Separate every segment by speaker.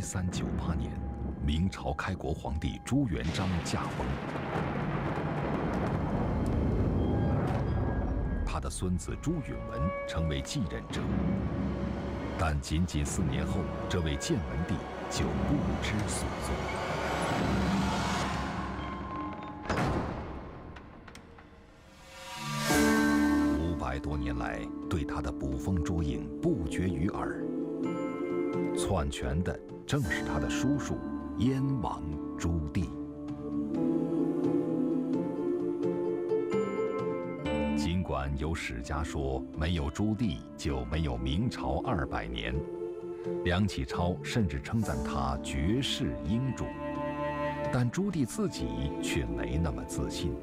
Speaker 1: 1398年，明朝开国皇帝朱元璋驾崩，他的孙子朱允炆成为继任者。但仅仅4年后，这位建文帝就不知所踪。500多年来，对他的捕风捉影不绝于耳。篡权的正是他的叔叔燕王朱棣。尽管有史家说没有朱棣就没有明朝200年，梁启超甚至称赞他绝世英主，但朱棣自己却没那么自信。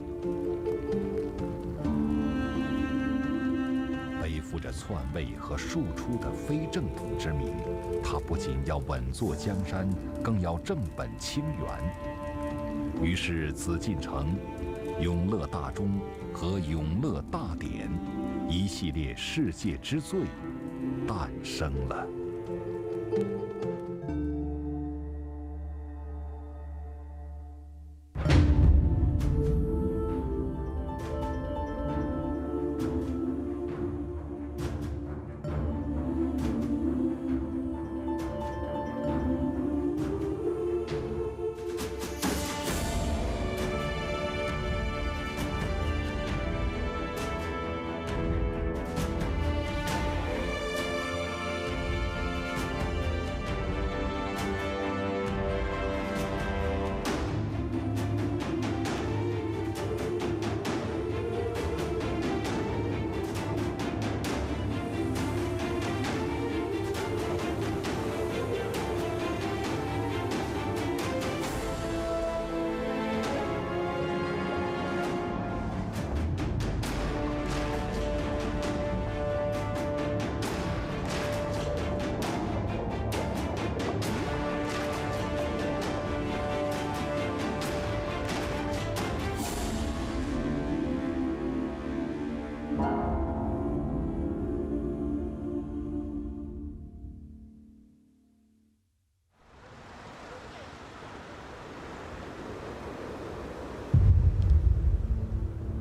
Speaker 1: 背负着篡位和庶出的非正统之名，他不仅要稳坐江山，更要正本清源。于是紫禁城、永乐大钟和永乐大典一系列世界之最诞生了。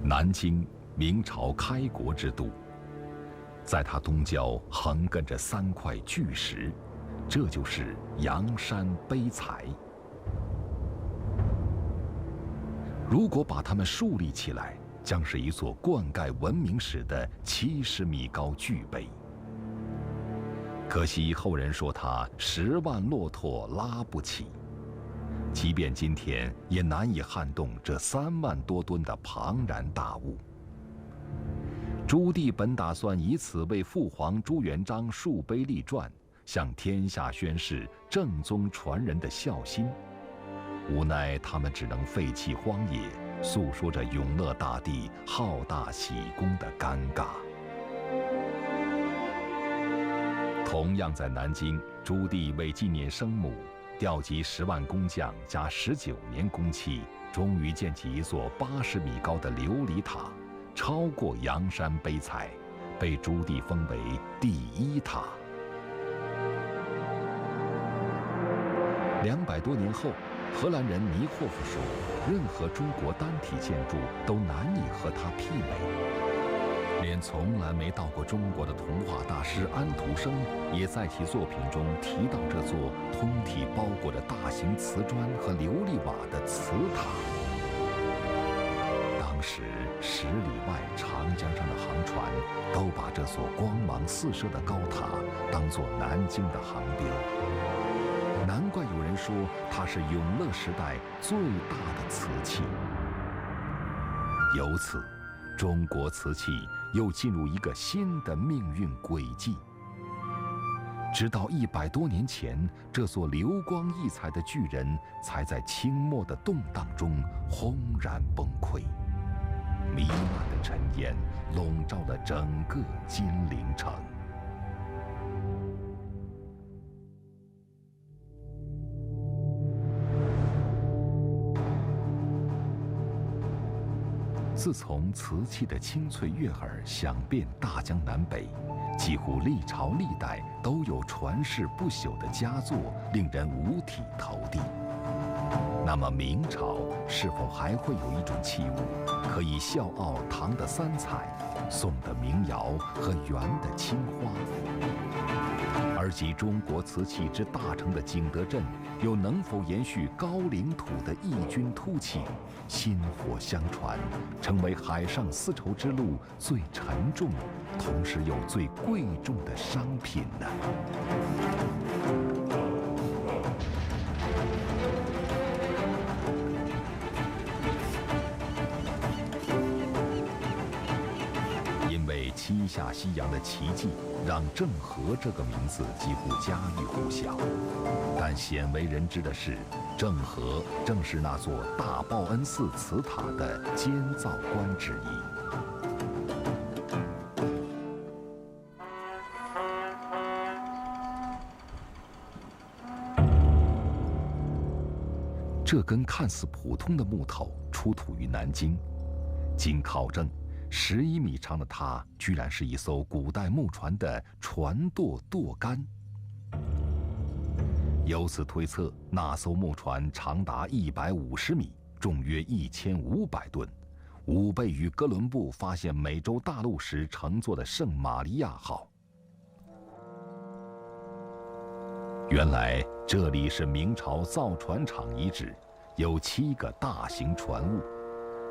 Speaker 1: 南京，明朝开国之都，在它东郊横亘着3块巨石，这就是阳山碑材。如果把它们竖立起来，将是一座灌溉文明史的70米高巨碑。可惜后人说它10万骆驼拉不起。即便今天也难以撼动这3万多吨的庞然大物。朱棣本打算以此为父皇朱元璋树碑立传，向天下宣示正宗传人的孝心。无奈他们只能废弃荒野，诉说着永乐大帝好大喜功的尴尬。同样在南京，朱棣为纪念生母，调集10万工匠加19年工期，终于建起一座80米高的琉璃塔，超过阳山碑材，被朱棣封为第1塔。200多年后，荷兰人尼霍夫说，任何中国单体建筑都难以和它媲美。连从来没到过中国的童话大师安徒生，也在其作品中提到这座通体包裹着大型瓷砖和琉璃瓦的瓷塔。当时10里外长江上的航船都把这所光芒四射的高塔当作南京的航标，难怪有人说它是永乐时代最大的瓷器。由此，中国瓷器又进入一个新的命运轨迹。直到100多年前，这座流光溢彩的巨人才在清末的动荡中轰然崩溃，弥漫的尘烟笼罩了整个金陵城。自从瓷器的清脆悦耳响遍大江南北，几乎历朝历代都有传世不朽的佳作，令人五体投地。那么明朝是否还会有一种器物，可以笑傲唐的三彩、宋的民谣和元的青花？而集中国瓷器之大成的景德镇，又能否延续高岭土的异军突起，薪火相传，成为海上丝绸之路最沉重，同时又最贵重的商品呢？因为七下西洋的奇迹，让郑和这个名字几乎家喻户晓。但鲜为人知的是，郑和正是那座大报恩寺祠塔的监造官之一。这根看似普通的木头出土于南京，经考证，11米长的它居然是一艘古代木船的船舵舵杆。由此推测，那艘木船长达150米，重约1500吨，5倍于哥伦布发现美洲大陆时乘坐的圣玛利亚号。原来这里是明朝造船厂遗址，有7个大型船坞。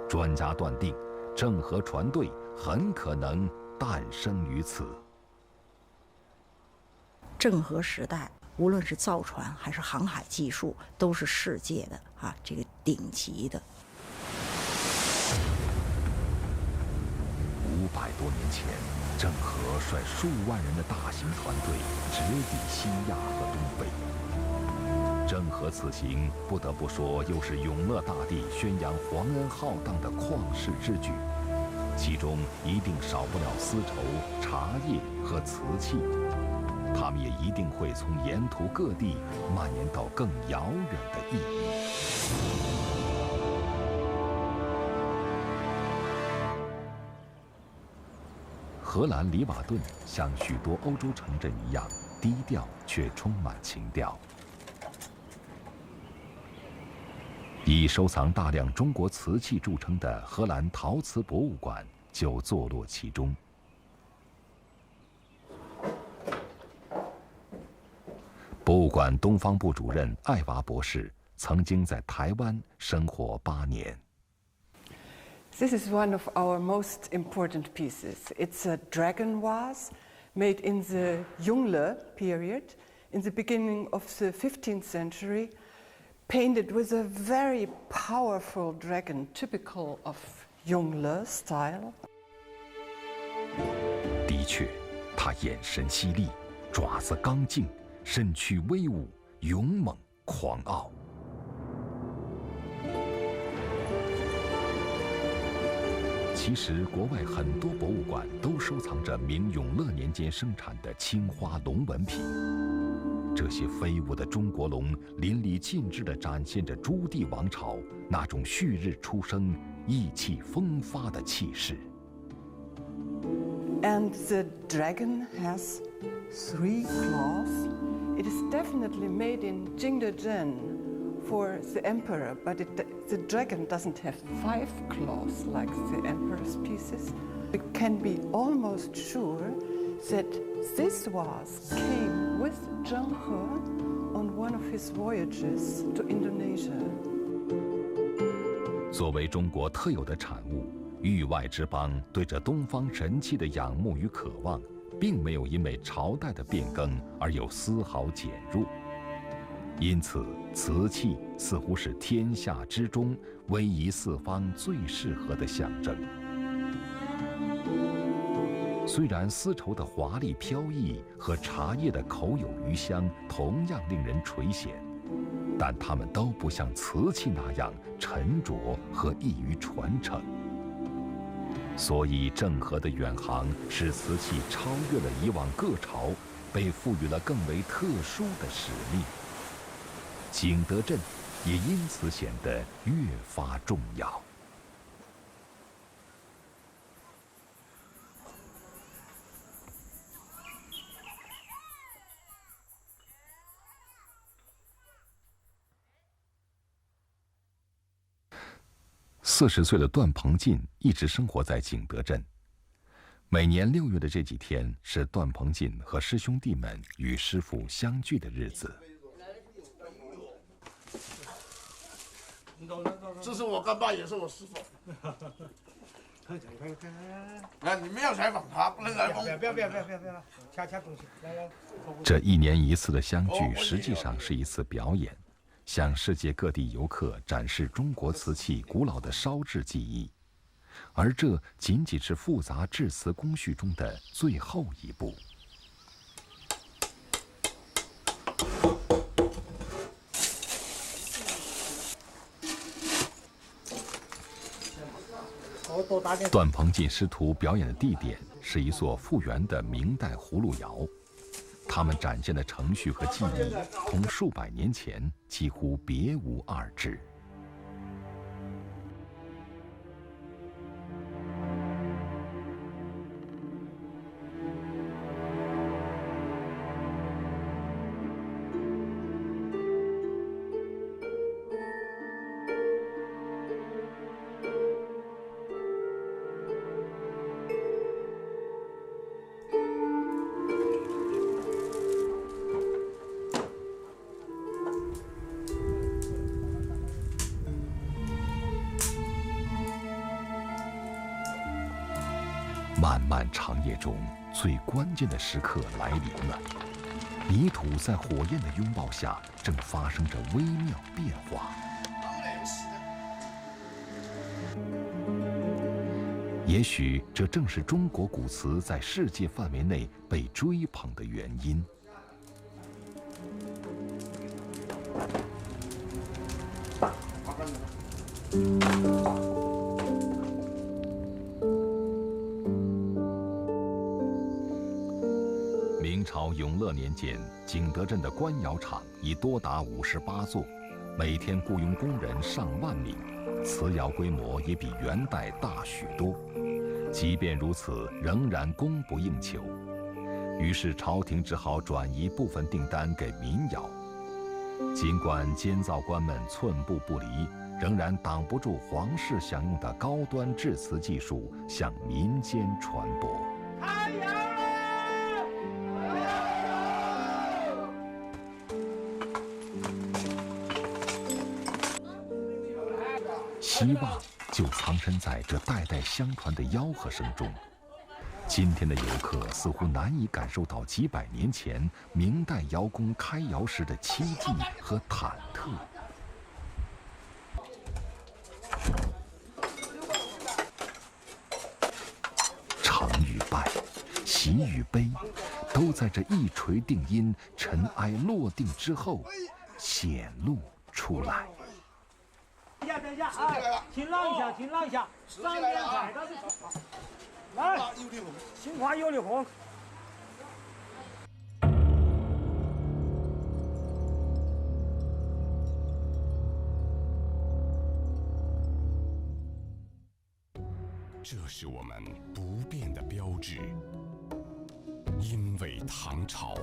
Speaker 1: 专家断定，郑和船队很可能诞生于此。
Speaker 2: 郑和时代，无论是造船还是航海技术，都是世界的这个顶级的。
Speaker 1: 500多年前，郑和率数万人的大型船队直抵西亚和东非。郑和此行不得不说，又是永乐大帝宣扬皇恩浩荡的旷世之举，其中一定少不了丝绸、茶叶和瓷器，他们也一定会从沿途各地蔓延到更遥远的异域。荷兰里瓦顿像许多欧洲城镇一样低调，却充满情调。以收藏大量中国瓷器著称的荷兰陶瓷博物馆就坐落其中。博物馆东方部主任艾娃博士曾经在台湾生活8年。
Speaker 3: This is one of our most important pieces. It's a dragon vase made in the Yongle period, in the beginning of the 15th century, painted with a very powerful dragon, typical of Yongle style.
Speaker 1: 的确，他眼神犀利，爪子刚劲，身躯威武，勇猛狂傲。其实，国外很多博物馆都收藏着明永乐年间生产的青花龙纹品。这些飞舞的中国龙淋漓尽致地展现着朱棣王朝那种旭日初升、意气风发的气势。
Speaker 3: And the dragon has 3 claws. It is definitely made in Jingdezhen for the emperor, but the dragon doesn't have 5 claws like the emperor's pieces. We can be almost sure that this vase came with Zheng He on one of his voyages to Indonesia.
Speaker 1: 作为中国特有的产物，域外之邦对这东方神器的仰慕与渴望，并没有因为朝代的变更而有丝毫减弱。因此，瓷器似乎是天下之中威仪四方最适合的象征。虽然丝绸的华丽飘逸和茶叶的口有余香同样令人垂涎，但它们都不像瓷器那样沉着和易于传承。所以，郑和的远航使瓷器超越了以往各朝，被赋予了更为特殊的使命。景德镇也因此显得越发重要。40岁的段鹏进一直生活在景德镇。每年6月的这几天是段鹏进和师兄弟们与师傅相聚的日子。
Speaker 4: 这是我干爸，也是我师傅。来，你们要采访他，不能来访。不要，掐东西。来。
Speaker 1: 这1年1次的相聚，实际上是一次表演，向世界各地游客展示中国瓷器古老的烧制技艺，而这仅仅是复杂制瓷工序中的最后一步。段鹏进师徒表演的地点是一座复原的明代葫芦窑，他们展现的程序和技艺同数百年前几乎别无二致。漫漫长夜中，最关键的时刻来临了。泥土在火焰的拥抱下，正发生着微妙变化。也许这正是中国古瓷在世界范围内被追捧的原因。明朝永乐年间，景德镇的官窑厂已多达58座，每天雇佣工人上万名，瓷窑规模也比元代大许多。即便如此，仍然供不应求。于是朝廷只好转移部分订单给民窑。尽管监造官们寸步不离，仍然挡不住皇室享用的高端制瓷技术向民间传播。希望就藏身在这代代相传的吆喝声中。今天的游客似乎难以感受到几百年前明代窑工开窑时的凄寂和忐忑。成与败，喜与悲，都在这一锤定音、尘埃落定之后显露出来。
Speaker 5: 等一下啊！请让一下，请让一下，上边踩到这，来，新华有力红。
Speaker 6: 这是我们不变的标志，因为唐朝。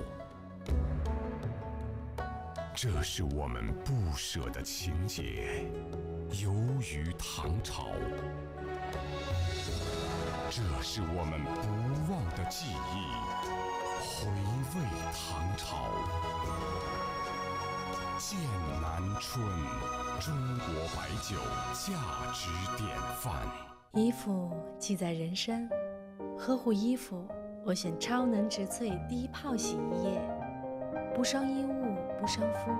Speaker 6: 这是我们不舍的情结，由于唐朝。这是我们不忘的记忆，回味唐朝。剑南春，中国白酒价值典范。
Speaker 7: 衣服记载人生，呵护衣服，我选超能植萃低泡洗衣液，不伤衣物，不伤肤。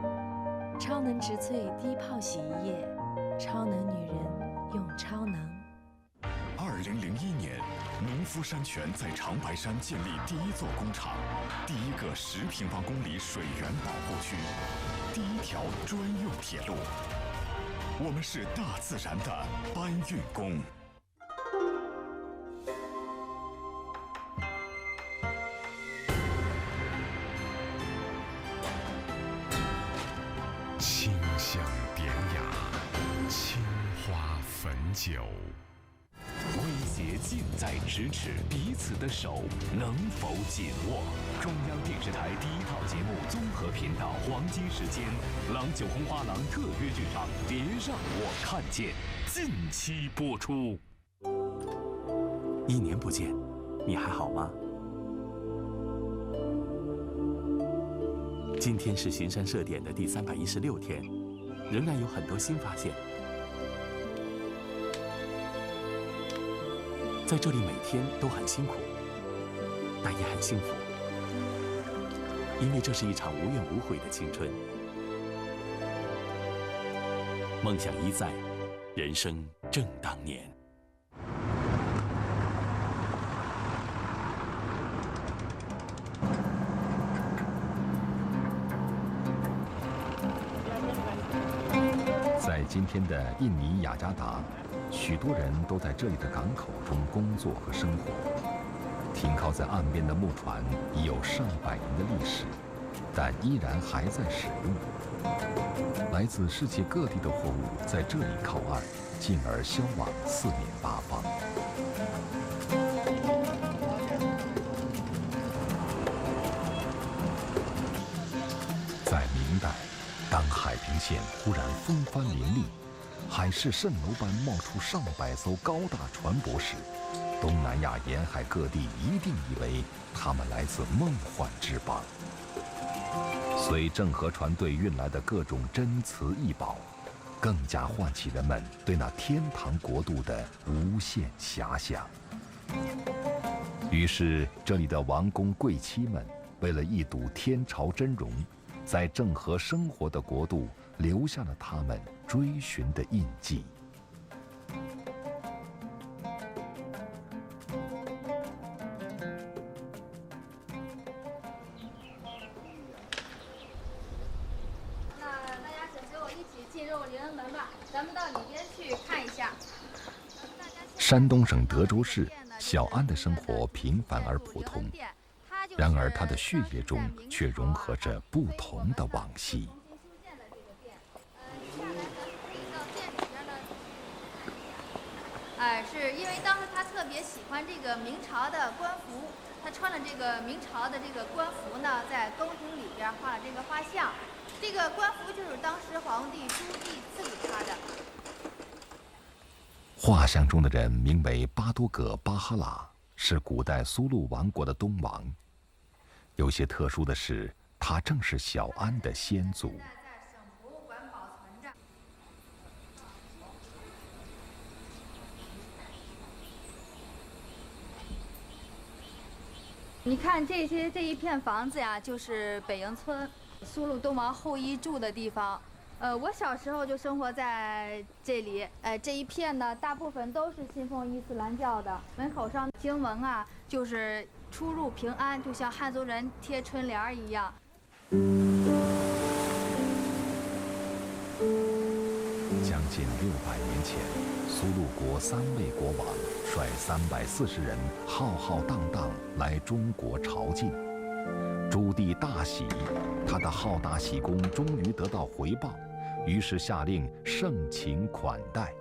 Speaker 7: 超能植萃低泡洗衣液，超能女人用超能。
Speaker 6: 2001年，农夫山泉在长白山建立第一座工厂，第一个10平方公里水源保护区，第一条专用铁路。我们是大自然的搬运工。清香典雅，青花汾酒。微节近在咫尺，彼此的手能否紧握？中央电视台第一套节目综合频道黄金时间，《郎酒红花郎》特约剧场，别让我看见，近期播出。
Speaker 8: 1年不见，你还好吗？今天是巡山设点的第316天，仍然有很多新发现。在这里每天都很辛苦，但也很幸福，因为这是一场无怨无悔的青春。梦想依在，人生正当年。
Speaker 1: 在今天的印尼雅加达，许多人都在这里的港口中工作和生活。停靠在岸边的木船已有上百年的历史，但依然还在使用。来自世界各地的货物在这里靠岸，进而销往四面八方。在明代，当海平线忽然风帆林立，海市蜃楼般冒出上百艘高大船舶时，东南亚沿海各地一定以为他们来自梦幻之邦。随郑和船队运来的各种珍瓷异宝，更加唤起人们对那天堂国度的无限遐想。于是，这里的王公贵戚们为了一睹天朝真容，在郑和生活的国度留下了他们追寻的印记。
Speaker 9: 那大家请随我一起进入临恩门吧，咱们到里边去看一下。
Speaker 1: 山东省德州市小安的生活平凡而普通，然而他的血液中却融合着不同的往昔。
Speaker 9: 是因为当时他特别喜欢这个明朝的官服，他穿了这个明朝的这个官服呢，在宫廷里边画了这个画像。这个官服就是当时皇帝朱棣赐给他的。
Speaker 1: 画像中的人名为巴多葛巴哈拉，是古代苏禄王国的东王。有些特殊的是，他正是小安的先祖。
Speaker 9: 你看这一片房子呀，就是北营村苏禄东王后羿住的地方。我小时候就生活在这里。这一片呢，大部分都是信奉伊斯兰教的。门口上经文啊，就是出入平安，就像汉族人贴春联一样。
Speaker 1: 将近600年前，苏禄国3位国王率340人浩浩荡荡来中国朝觐。朱棣大喜，他的好大喜功终于得到回报，于是下令盛情款待。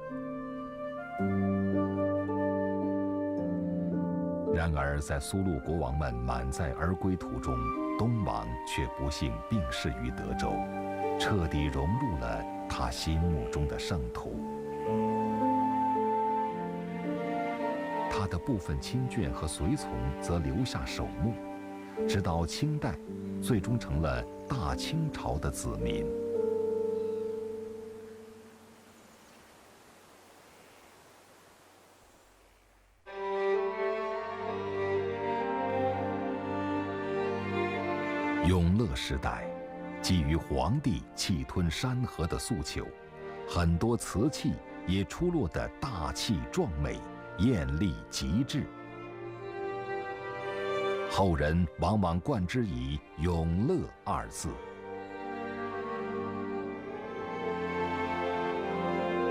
Speaker 1: 然而，在苏禄国王们满载而归途中，东王却不幸病逝于德州，彻底融入了他心目中的圣徒。他的部分亲眷和随从则留下守墓，直到清代，最终成了大清朝的子民。永乐时代，基于皇帝气吞山河的诉求，很多瓷器也出落得大气壮美、艳丽极致。后人往往冠之以“永乐”二字。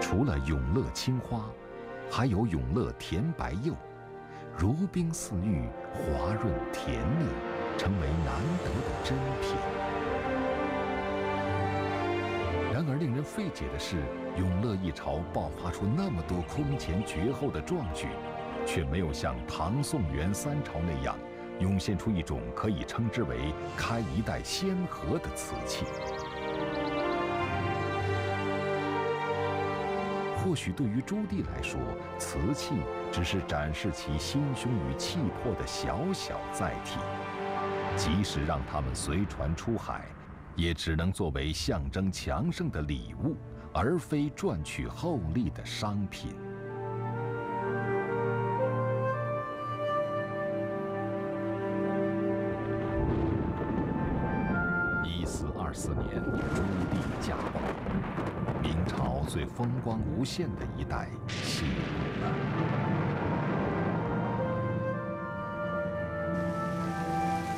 Speaker 1: 除了永乐青花，还有永乐甜白釉，如冰似玉，滑润甜腻，成为难得的珍品。然而令人费解的是，永乐一朝爆发出那么多空前绝后的壮举，却没有像唐宋元三朝那样涌现出一种可以称之为开一代先河的瓷器。或许对于朱棣来说，瓷器只是展示其心胸与气魄的小小载体，即使让它们随船出海，也只能作为象征强盛的礼物，而非赚取厚利的商品。1424年，朱棣驾崩，明朝最风光无限的一代谢幕了。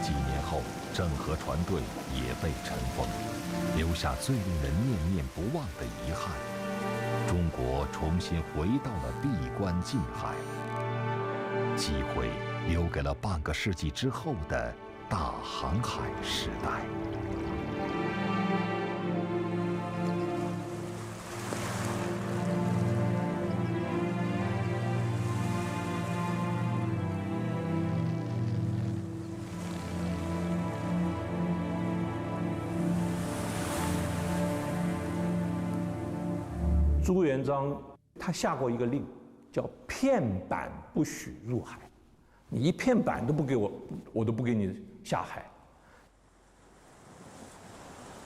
Speaker 1: 几年后，郑和船队也被尘封，留下最令人念念不忘的遗憾：中国重新回到了闭关禁海，机会留给了半个世纪之后的大航海时代。
Speaker 10: 朱元璋他下过一个令，叫片板不许入海，你一片板都不给我，我都不给你下海。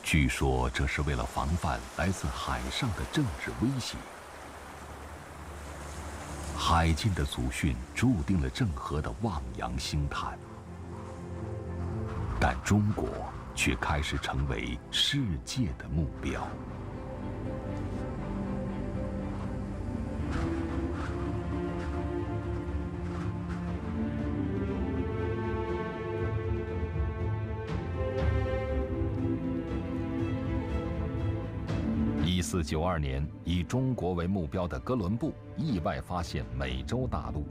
Speaker 1: 据说这是为了防范来自海上的政治威胁。海禁的祖训注定了郑和的望洋兴叹，但中国却开始成为世界的目标。1492年，以中国为目标的哥伦布意外发现美洲大陆。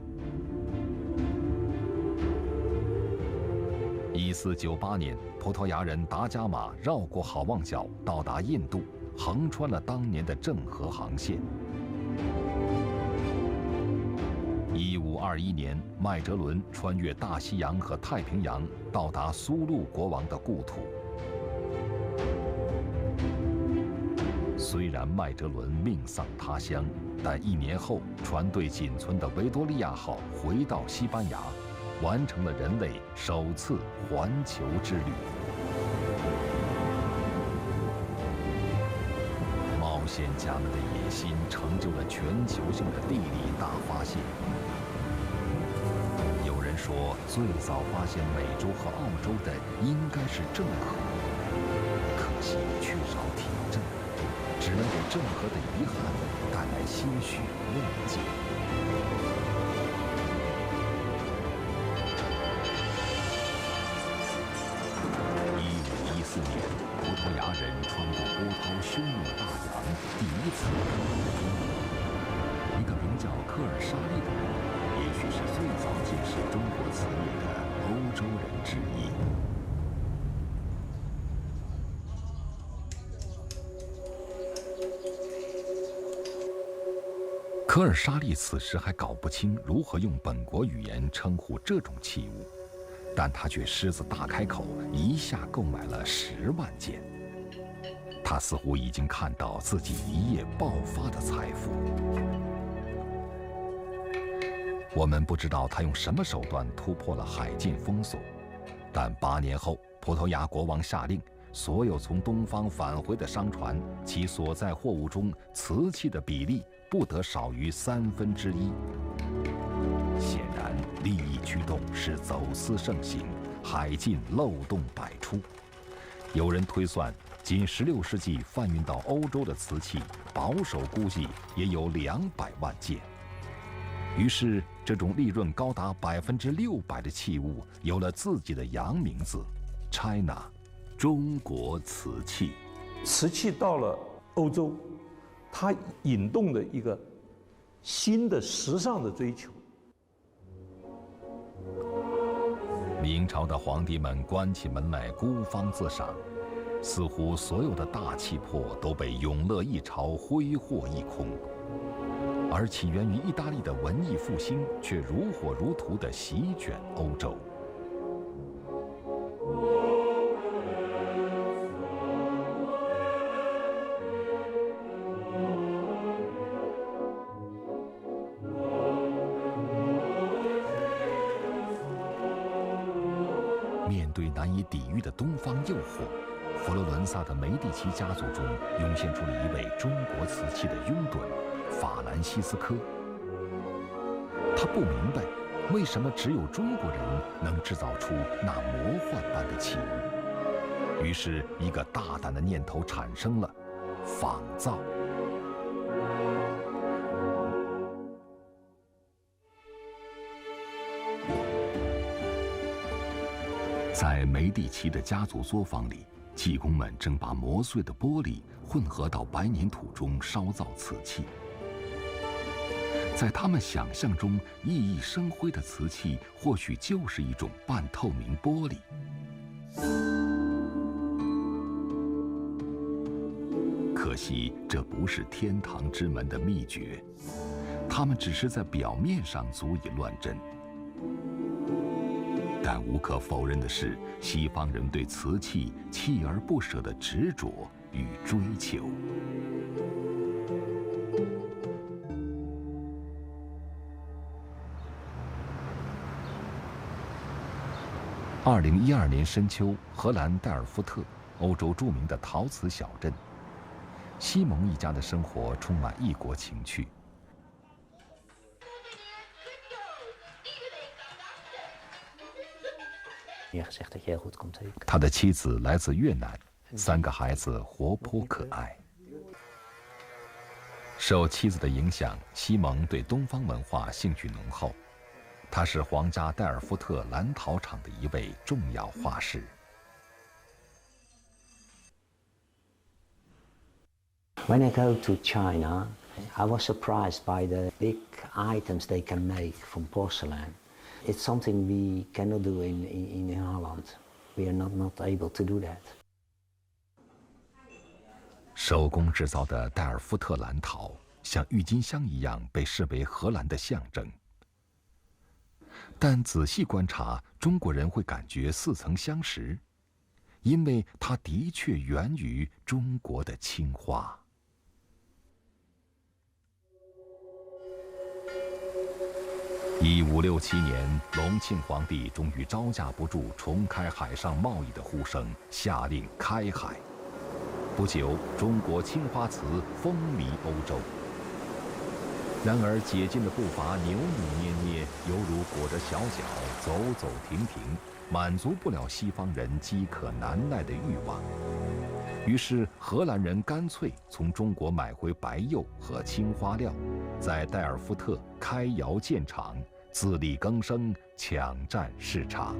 Speaker 1: 1498年，葡萄牙人达伽马绕过好望角，到达印度，横穿了当年的郑和航线。1521年，麦哲伦穿越大西洋和太平洋，到达苏禄国王的故土。虽然麦哲伦命丧他乡，但1年后，船队仅存的维多利亚号回到西班牙，完成了人类首次环球之旅。冒险家们的野心成就了全球性的地理大发现。有人说，最早发现美洲和澳洲的应该是郑和，可惜缺少体证，只能给郑和的遗憾带来些许慰藉。1514年，葡萄牙人穿过波涛汹涌的大洋，第一次登陆中国。一个名叫科尔沙利的人，也许是最早见识中国瓷业的欧洲人之一。科尔沙利此时还搞不清如何用本国语言称呼这种器物，但他却狮子大开口，一下购买了10万件。他似乎已经看到自己一夜爆发的财富。我们不知道他用什么手段突破了海禁封锁，但8年后，葡萄牙国王下令，所有从东方返回的商船，其所载货物中瓷器的比例不得少于1/3。显然，利益驱动使走私盛行，海禁漏洞百出。有人推算，仅16世纪贩运到欧洲的瓷器，保守估计也有200万件。于是，这种利润高达600%的器物有了自己的洋名字 ，China， 中国瓷器。
Speaker 10: 瓷器到了欧洲，它引动了一个新的时尚的追求。
Speaker 1: 明朝的皇帝们关起门来孤芳自赏，似乎所有的大气魄都被永乐一朝挥霍一空。而起源于意大利的文艺复兴却如火如荼地席卷欧洲。面对难以抵御的东方诱惑，佛罗伦萨的梅第奇家族中涌现出了一位中国瓷器的拥趸——法兰西斯科。他不明白，为什么只有中国人能制造出那魔幻般的器物。于是，一个大胆的念头产生了：仿造。在梅第奇的家族作坊里，技工们正把磨碎的玻璃混合到白粘土中烧造瓷器。在他们想象中，熠熠生辉的瓷器或许就是一种半透明玻璃。可惜，这不是天堂之门的秘诀，他们只是在表面上足以乱真。但无可否认的是，西方人对瓷器锲而不舍的执着与追求。2012年深秋，荷兰代尔夫特，欧洲著名的陶瓷小镇，西蒙一家的生活充满异国情趣。他的妻子来自越南，3个孩子活泼可爱。受妻子的影响，西蒙对东方文化兴趣浓厚。他是皇家代尔夫特蓝陶厂的一位重要画师。
Speaker 11: When I go to China, I was surprised by the big items they can make from porcelain. It's something we cannot do in Holland. We are not able to do that.
Speaker 1: 手工制造的代尔夫特蓝陶像郁金香一样被视为荷兰的象征。但仔细观察，中国人会感觉似曾相识，因为它的确源于中国的青花。1567年，隆庆皇帝终于招架不住重开海上贸易的呼声，下令开海。不久，中国青花瓷风靡欧洲。然而，解禁的步伐扭扭捏捏，犹如裹着小脚，走走停停，满足不了西方人饥渴难耐的欲望。于是，荷兰人干脆从中国买回白釉和青花料，在代尔夫特开窑建厂，自力更生，抢占市场。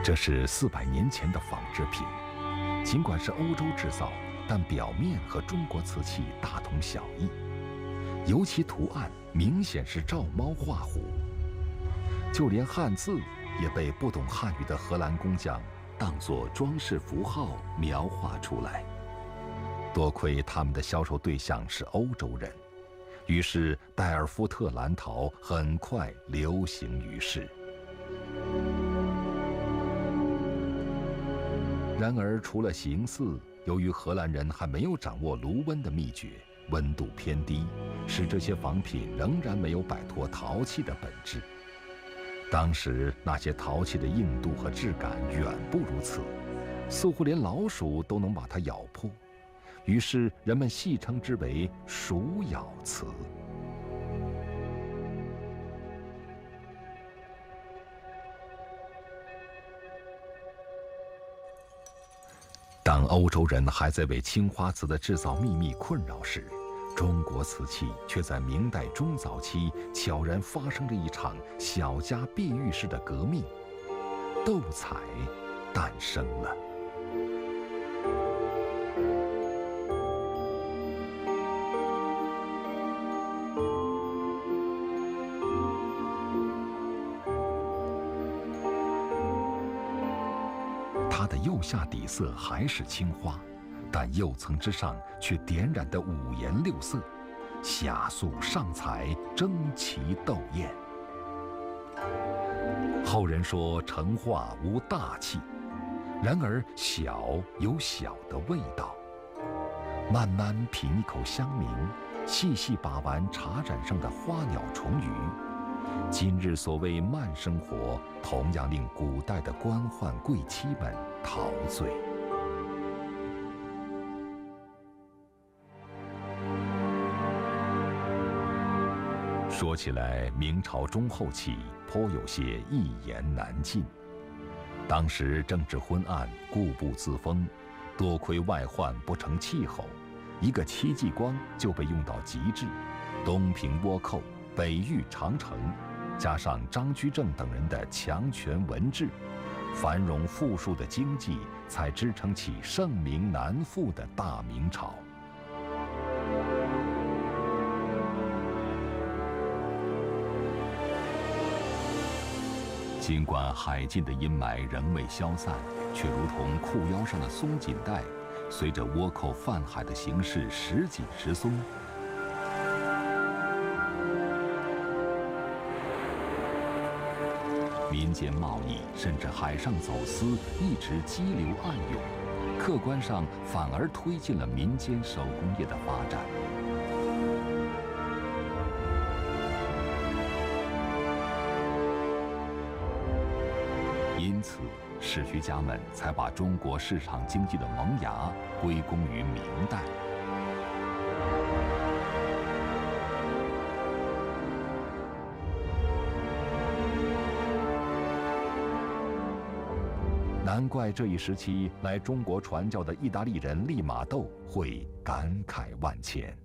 Speaker 1: 这是400年前的仿制品，尽管是欧洲制造，但表面和中国瓷器大同小异，尤其图案明显是照猫画虎，就连汉字也被不懂汉语的荷兰工匠当作装饰符号描画出来。多亏他们的销售对象是欧洲人，于是代尔夫特蓝陶很快流行于世。然而，除了形似，由于荷兰人还没有掌握炉温的秘诀，温度偏低，使这些仿品仍然没有摆脱陶器的本质。当时那些陶器的硬度和质感远不如此，似乎连老鼠都能把它咬破，于是人们戏称之为“鼠咬瓷”。当欧洲人还在为青花瓷的制造秘密困扰时，中国瓷器却在明代中早期悄然发生着一场小家碧玉式的革命，斗彩诞生了。它的釉下底色还是青花，但釉层之上却点染得五颜六色，下素上彩，争奇斗艳。后人说成化无大气，然而小有小的味道。慢慢品一口香茗，细细把玩茶盏上的花鸟虫鱼，今日所谓慢生活，同样令古代的官宦贵戚们陶醉。说起来，明朝中后期颇有些一言难尽。当时政治昏暗，固步自封，多亏外患不成气候，一个戚继光就被用到极致，东平倭寇，北御长城，加上张居正等人的强权文治，繁荣富庶的经济才支撑起盛名难副的大明朝。尽管海禁的阴霾仍未消散，却如同裤腰上的松紧带，随着倭寇泛海的形势时紧时松。民间贸易甚至海上走私一直激流暗涌，客观上反而推进了民间手工业的发展。因此，史学家们才把中国市场经济的萌芽归功于明代。难怪这一时期来中国传教的意大利人利玛窦会感慨万千。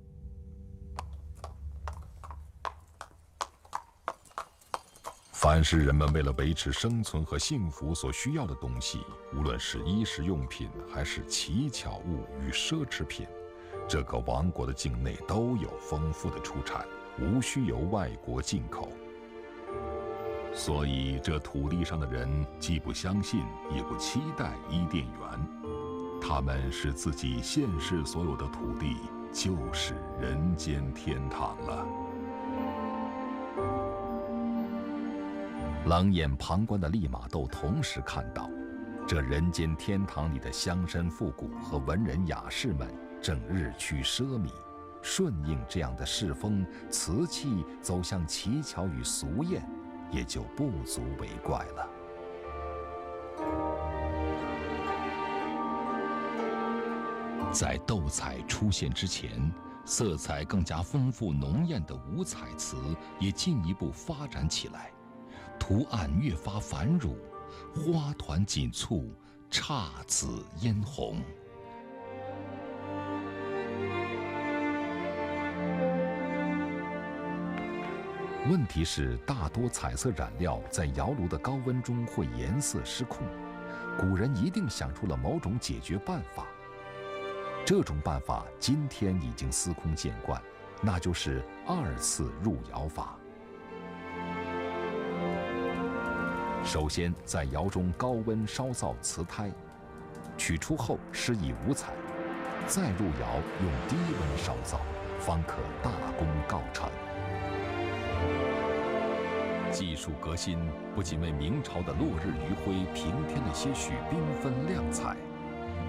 Speaker 1: 凡是人们为了维持生存和幸福所需要的东西，无论是衣食用品还是奇巧物与奢侈品，这个王国的境内都有丰富的出产，无需由外国进口。所以这土地上的人既不相信也不期待伊甸园，他们视自己现世所有的土地就是人间天堂了。冷眼旁观的利玛窦同时看到，这人间天堂里的乡绅富贾和文人雅士们正日趋奢靡，顺应这样的世风，瓷器走向奇巧与俗艳，也就不足为怪了。在斗彩出现之前，色彩更加丰富浓艳的五彩瓷也进一步发展起来，图案越发繁缛，花团锦簇，姹紫嫣红。问题是，大多彩色染料在窑炉的高温中会颜色失控，古人一定想出了某种解决办法。这种办法今天已经司空见惯，那就是2次入窑法。首先，在窑中高温烧造瓷胎，取出后施以五彩，再入窑用低温烧造，方可大功告成。技术革新不仅为明朝的落日余晖平添了些许缤纷亮彩，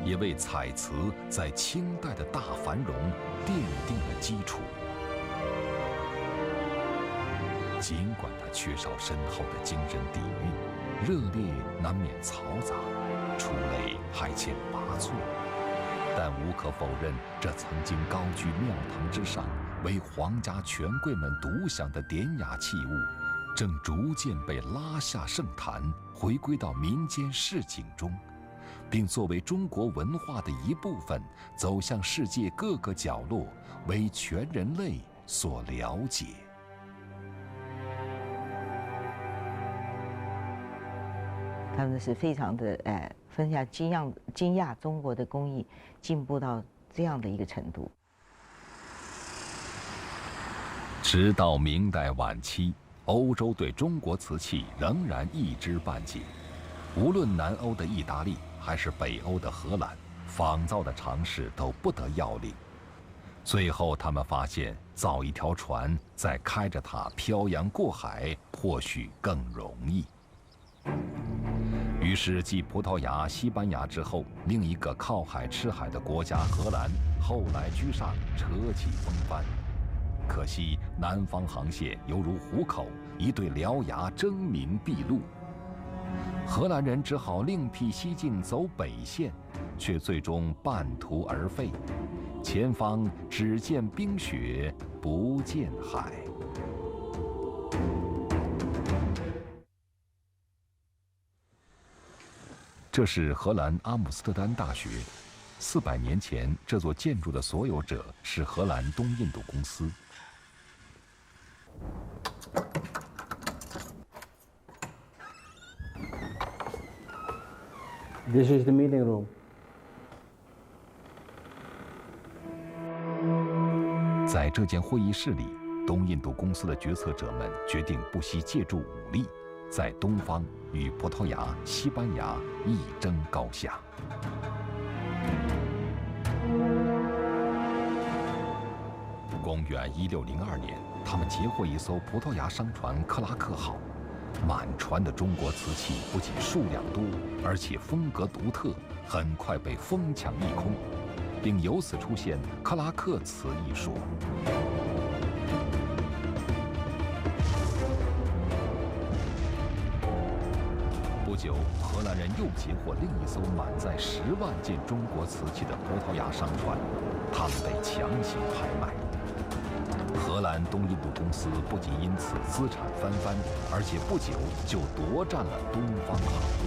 Speaker 1: 也为彩瓷在清代的大繁荣奠定了基础。尽管它缺少深厚的精神底蕴，热烈难免嘈杂，出类还欠拔萃，但无可否认，这曾经高居庙堂之上，为皇家权贵们独享的典雅器物，正逐渐被拉下圣坛，回归到民间市井中，并作为中国文化的一部分走向世界各个角落，为全人类所了解。
Speaker 12: 他们是非常的非常惊讶中国的工艺进步到这样的一个程度。
Speaker 1: 直到明代晚期，欧洲对中国瓷器仍然一知半解。无论南欧的意大利还是北欧的荷兰，仿造的尝试都不得要领。最后，他们发现造一条船，再开着它漂洋过海，或许更容易。于是，继葡萄牙、西班牙之后，另一个靠海吃海的国家荷兰后来居上，扯起风帆。可惜，南方航线犹如虎口，一对獠牙争鸣毕露。荷兰人只好另辟蹊径走北线，却最终半途而废。前方只见冰雪，不见海。这是荷兰阿姆斯特丹大学。400年前，这座建筑的所有者是荷兰东印度公司。
Speaker 13: This is the meeting room.
Speaker 1: 在这间会议室里，东印度公司的决策者们决定不惜借助武力，在东方与葡萄牙、西班牙一争高下。公元1602年，他们截获一艘葡萄牙商船克拉克号，满船的中国瓷器不仅数量多，而且风格独特，很快被疯抢一空，并由此出现克拉克瓷一说。不久，荷兰人又截获另一艘满载10万件中国瓷器的葡萄牙商船，他们被强行拍卖。荷兰东印度公司不仅因此资产翻番，而且不久就夺占了东方航路。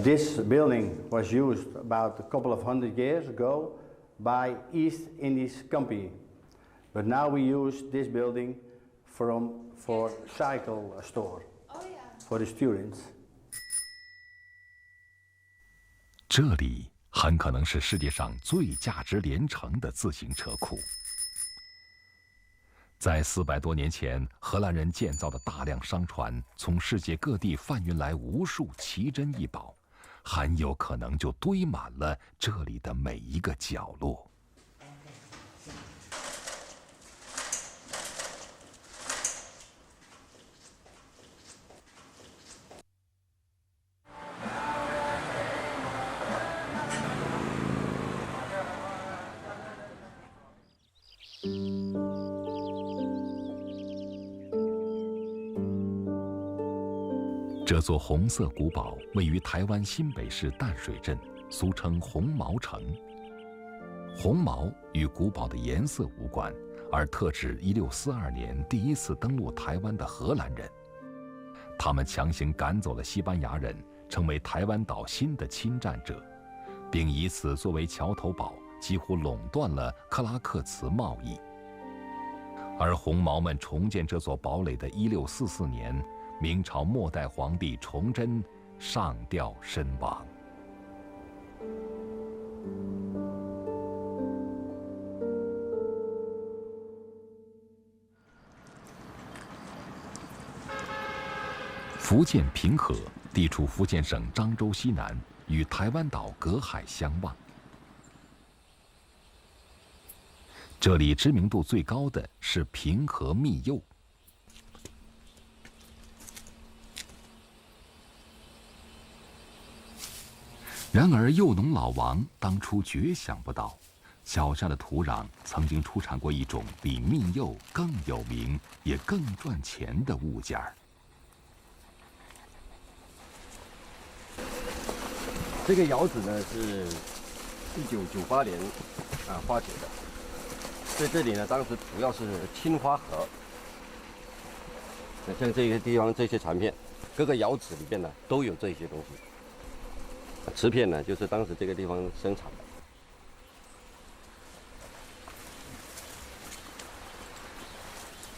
Speaker 13: This building was used about a couple of hundred years ago by East Indies Company, but now we use this building for cycle store for the students.
Speaker 1: 这里很可能是世界上最价值连城的自行车库。在400多年前，荷兰人建造的大量商船从世界各地贩运来无数奇珍异宝，很有可能就堆满了这里的每一个角落。这座红色古堡位于台湾新北市淡水镇，俗称红毛城。红毛与古堡的颜色无关，而特指1642年第一次登陆台湾的荷兰人。他们强行赶走了西班牙人，成为台湾岛新的侵占者，并以此作为桥头堡，几乎垄断了克拉克瓷贸易。而红毛们重建这座堡垒的1644年，明朝末代皇帝崇祯上吊身亡。福建平和地处福建省漳州西南，与台湾岛隔海相望。这里知名度最高的是平和蜜柚。然而，柚农老王当初绝想不到，脚下的土壤曾经出产过一种比蜜柚更有名也更赚钱的物件儿。
Speaker 14: 这个窑址呢是1998年发掘的，在这里呢，当时主要是青花河。像这个地方这些残片，各个窑址里面呢都有这些东西。瓷片呢，就是当时这个地方生产的。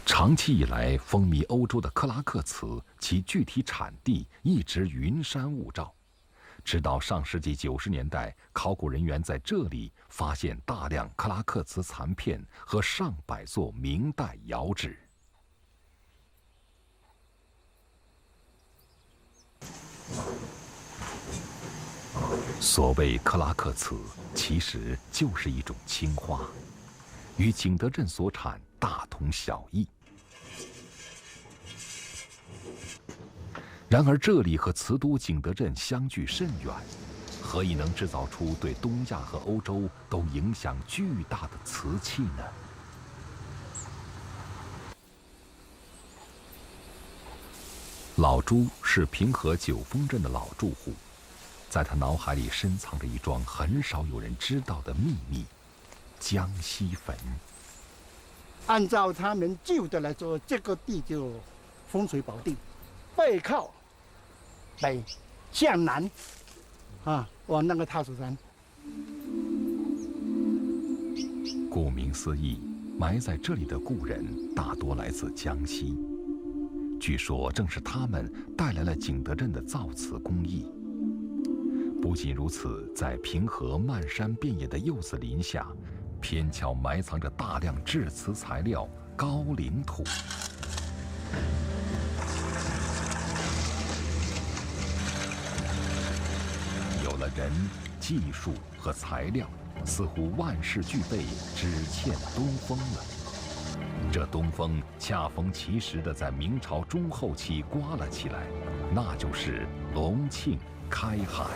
Speaker 1: 长期以来风靡欧洲的克拉克瓷，其具体产地一直云山雾罩。直到上世纪90年代，考古人员在这里发现大量克拉克瓷残片和上百座明代窑址。所谓克拉克瓷，其实就是一种青花，与景德镇所产大同小异。然而，这里和瓷都景德镇相距甚远，何以能制造出对东亚和欧洲都影响巨大的瓷器呢？老朱是平和九峰镇的老住户，在他脑海里深藏着一桩很少有人知道的秘密——江西坟。
Speaker 15: 按照他们旧的来说，这个地就风水宝地，背靠北向南，往那个踏鼠山。
Speaker 1: 顾名思义，埋在这里的故人大多来自江西。据说正是他们带来了景德镇的造瓷工艺。不仅如此，在平和漫山遍野的柚子林下，偏巧埋藏着大量制瓷材料高岭土。有了人、技术和材料，似乎万事俱备，只欠东风了。这东风恰逢其时地在明朝中后期刮了起来，那就是隆庆开海。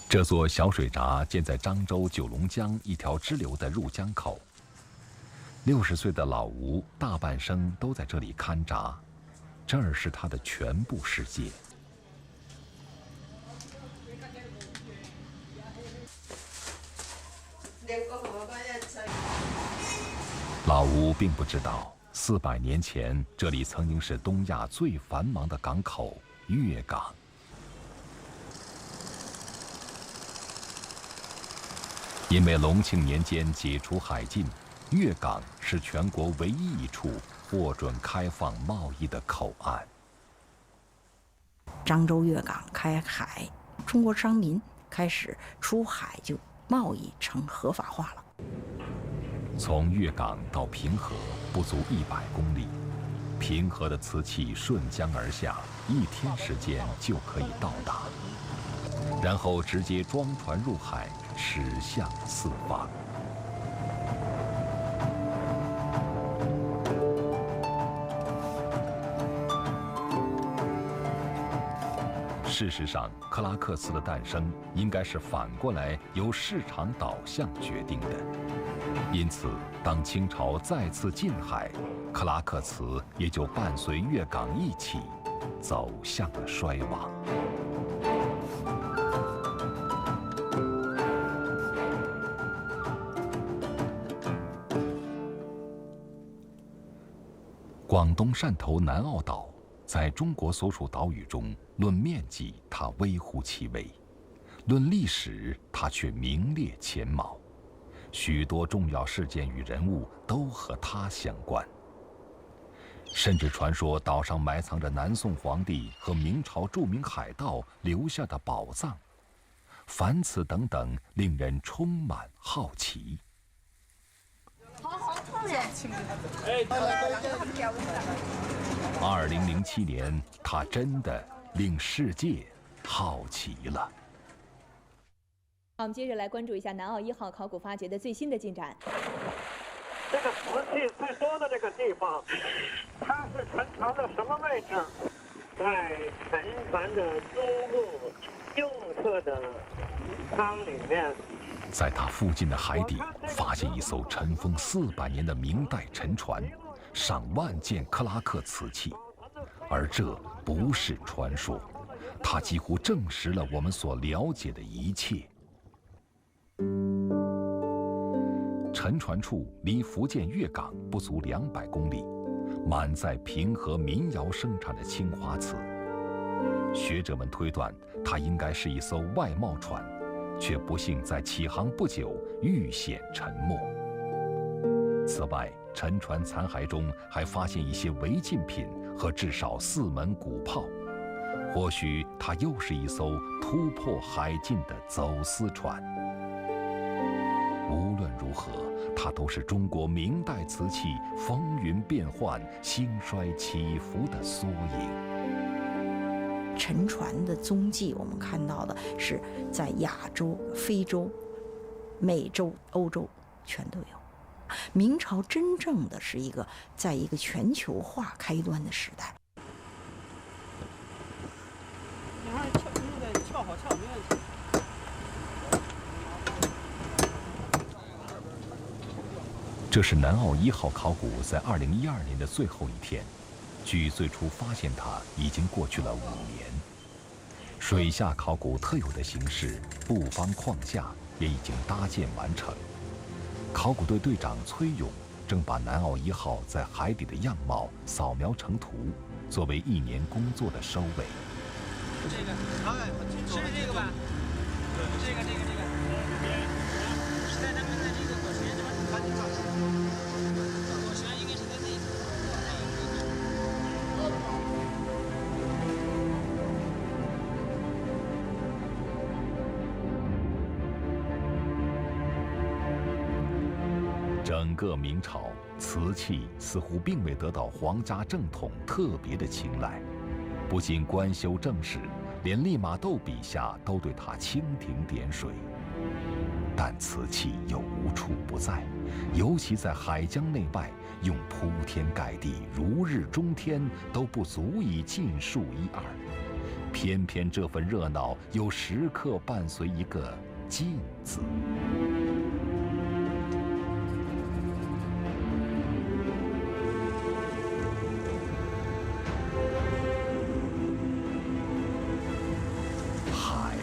Speaker 1: 这座小水闸建在漳州九龙江一条支流的入江口。60岁的老吴大半生都在这里看闸，这儿是他的全部世界。老吴并不知道，400年前这里曾经是东亚最繁忙的港口粤港。因为隆庆年间解除海禁，粤港是全国唯一一处获准开放贸易的口岸。
Speaker 2: 漳州粤港开海，中国商民开始出海，就贸易成合法化了。
Speaker 1: 从粤港到平和不足100公里，平和的瓷器顺江而下，1天时间就可以到达，然后直接装船入海，驶向四方。事实上，克拉克瓷的诞生应该是反过来由市场导向决定的。因此，当清朝再次禁海，克拉克瓷也就伴随粤港一起走向了衰亡。广东汕头南澳岛在中国所属岛屿中，论面积它微乎其微，论历史它却名列前茅，许多重要事件与人物都和它相关。甚至传说岛上埋藏着南宋皇帝和明朝著名海盗留下的宝藏，凡此等等，令人充满好奇。2007年，它真的令世界好奇了。
Speaker 16: 好，我们接着来关注一下南澳1号考古发掘的最新的进展。
Speaker 5: 这个瓷器最多的这个地方，它是陈朝的什么位置？在陈凡的中路
Speaker 17: 右侧的汤里面，
Speaker 1: 在它附近的海底发现一艘尘封400年的明代沉船，上万件克拉克瓷器，而这不是传说，它几乎证实了我们所了解的一切。沉船处离福建粤港不足200公里，满载平和民窑生产的青花瓷。学者们推断，它应该是一艘外贸船，却不幸在起航不久遇险沉没。此外，沉船残骸中还发现一些违禁品和至少4门鼓炮，或许它又是一艘突破海禁的走私船。无论如何，它都是中国明代瓷器风云变幻、兴衰起伏的缩影。
Speaker 2: 沉船的踪迹，我们看到的是在亚洲、非洲、美洲、欧洲全都有。明朝真正的是在一个全球化开端的时代。
Speaker 5: 你看那个撬好撬没问题。
Speaker 1: 这是南澳1号考古在2012年的最后一天，距最初发现它已经过去了5年。水下考古特有的形式布方框架也已经搭建完成。考古队队长崔勇正把南澳1号在海底的样貌扫描成图，作为1年工作的收尾。
Speaker 5: 这个，是这个吧？这个，是在咱们的这个果实这边看得到。果实应该是在这一侧。
Speaker 1: 整个明朝，瓷器似乎并未得到皇家正统特别的青睐，不仅官修正史，连利玛窦笔下都对它蜻蜓点水。但瓷器又无处不在，尤其在海疆内外，用铺天盖地、如日中天都不足以尽数一二。偏偏这份热闹又时刻伴随一个“禁”字。海，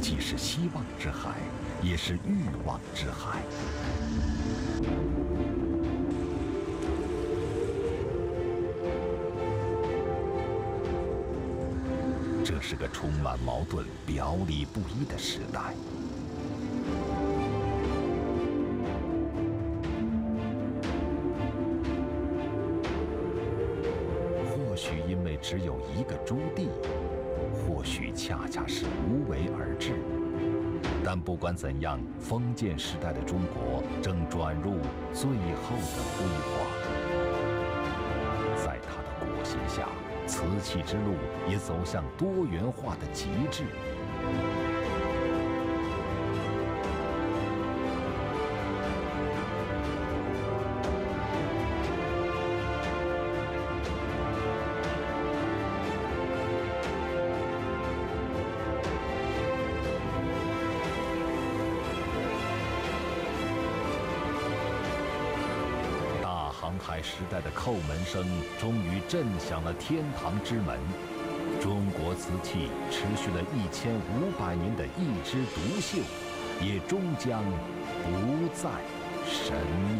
Speaker 1: 既是希望之海，也是欲望之海。这是个充满矛盾、表里不一的时代。或许因为只有一个朱棣，或许恰恰是无为而治。但不管怎样，封建时代的中国正转入最后的辉煌。在它的裹挟下，瓷器之路也走向多元化的极致。航海时代的叩门声终于震响了天堂之门，中国瓷器持续了1500年的一枝独秀，也终将不再神秘。